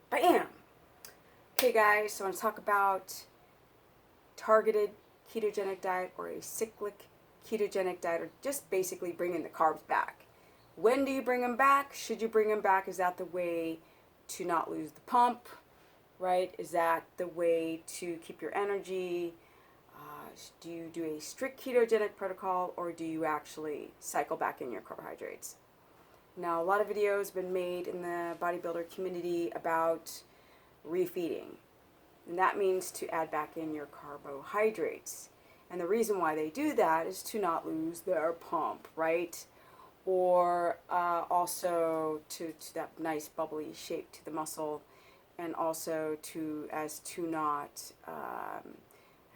Bam! Okay guys, so I want to talk about targeted ketogenic diet or a cyclic ketogenic diet, or just basically bringing the carbs back. When do you bring them back? Should you bring them back? Is that the way to not lose the pump, right? Is that the way to keep your energy? Do you do a strict ketogenic protocol, or do you actually cycle back in your carbohydrates? Now, a lot of videos have been made in the bodybuilder community about refeeding. And that means to add back in your carbohydrates. And the reason why they do that is to not lose their pump, right? Or also to that nice bubbly shape to the muscle, and also to not,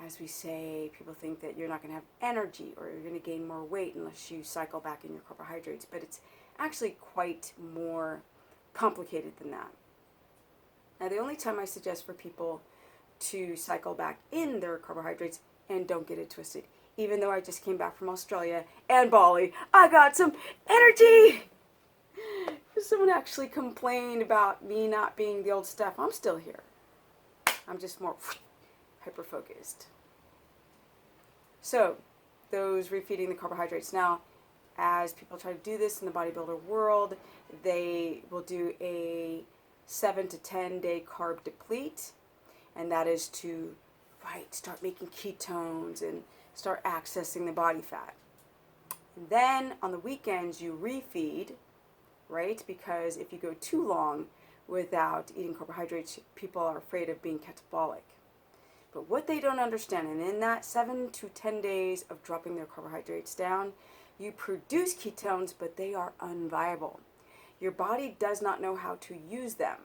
as we say, people think that you're not going to have energy or you're going to gain more weight unless you cycle back in your carbohydrates. But it's actually quite more complicated than that. Now, the only time I suggest for people to cycle back in their carbohydrates, and don't get it twisted, even though I just came back from Australia and Bali, I got some energy! Someone actually complained about me not being the old stuff. I'm still here. I'm just more hyper-focused. So, those refeeding the carbohydrates. Now, as people try to do this in the bodybuilder world, they will do a 7 to 10 day carb deplete, and that is to start making ketones and start accessing the body fat. And then on the weekends you refeed, right? Because if you go too long without eating carbohydrates, people are afraid of being catabolic. But what they don't understand, and in that 7 to 10 days of dropping their carbohydrates down, you produce ketones, but they are unviable. Your body does not know how to use them.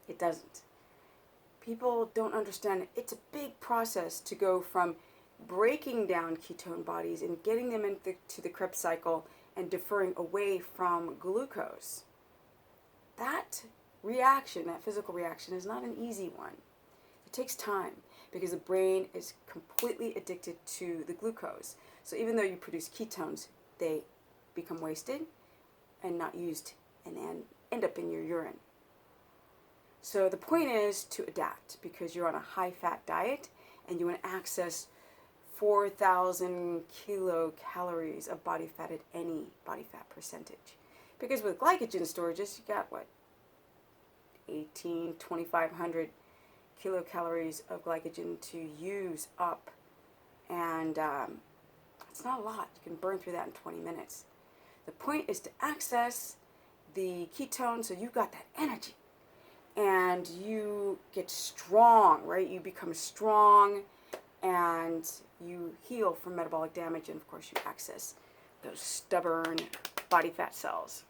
It doesn't. People don't understand it. It's a big process to go from breaking down ketone bodies and getting them into the Krebs cycle and deferring away from glucose. That reaction, that physical reaction, is not an easy one. It takes time because the brain is completely addicted to the glucose. So even though you produce ketones, they become wasted and not used and then end up in your urine. So the point is to adapt, because you're on a high-fat diet and you want to access 4,000 kilocalories of body fat at any body fat percentage. Because with glycogen storages, you got what? 2,500 kilocalories of glycogen to use up. And it's not a lot. You can burn through that in 20 minutes. The point is to access the ketones so you've got that energy. And you get strong, right? You become strong and you heal from metabolic damage. And of course, you access those stubborn body fat cells.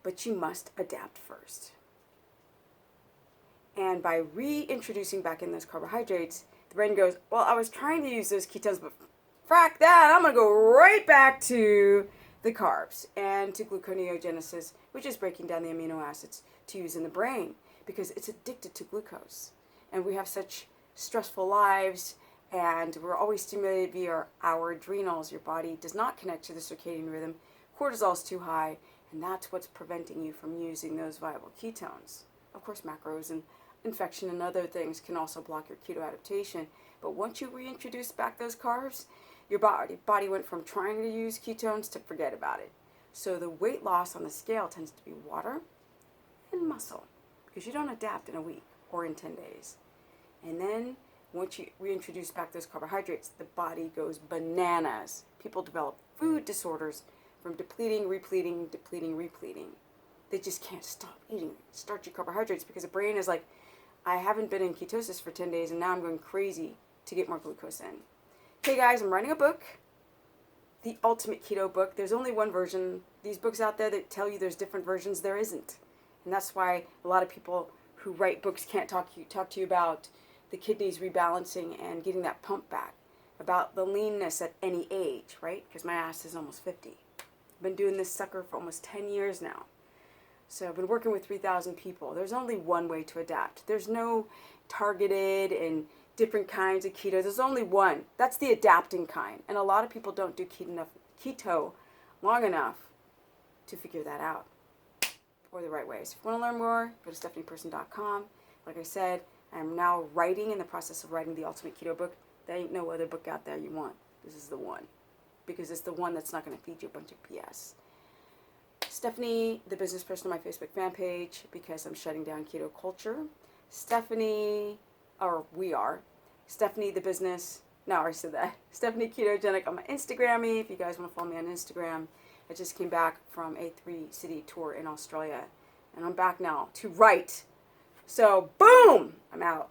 But you must adapt first. And by reintroducing back in those carbohydrates, the brain goes, well, I was trying to use those ketones, but frack that, I'm going to go right back to the carbs and to gluconeogenesis, which is breaking down the amino acids to use in the brain, because it's addicted to glucose. And we have such stressful lives, and we're always stimulated via our adrenals. Your body does not connect to the circadian rhythm. Cortisol's too high, and that's what's preventing you from using those viable ketones. Of course, macros and infection and other things can also block your keto adaptation. But once you reintroduce back those carbs, your body went from trying to use ketones to forget about it. So the weight loss on the scale tends to be water and muscle, because you don't adapt in a week or in 10 days. And then once you reintroduce back those carbohydrates, the body goes bananas. People develop food disorders from depleting, repleting. They just can't stop eating starchy carbohydrates because the brain is like, I haven't been in ketosis for 10 days and now I'm going crazy to get more glucose in. Hey guys, I'm writing a book, the Ultimate Keto Book. There's only one version. These books out there that tell you there's different versions, there isn't. And that's why a lot of people who write books can't talk to you about the kidneys rebalancing and getting that pump back, about the leanness at any age, right? Because my ass is almost 50. I've been doing this sucker for almost 10 years now. So I've been working with 3,000 people. There's only one way to adapt. There's no targeted and different kinds of keto. There's only one. That's the adapting kind. And a lot of people don't do keto long enough to figure that out. or the right ways. If you want to learn more, go to stephanieperson.com. Like I said, I'm now in the process of writing the Ultimate Keto book. There ain't no other book out there you want. This is the one. Because it's the one that's not going to feed you a bunch of BS. Stephanie, the business person on my Facebook fan page, because I'm shutting down keto culture. Stephanie, Stephanie the business. No, I already said that. Stephanie Ketogenic on my Instagram. If you guys want to follow me on Instagram. I just came back from a 3-city tour in Australia. And I'm back now to write. So, boom! I'm out.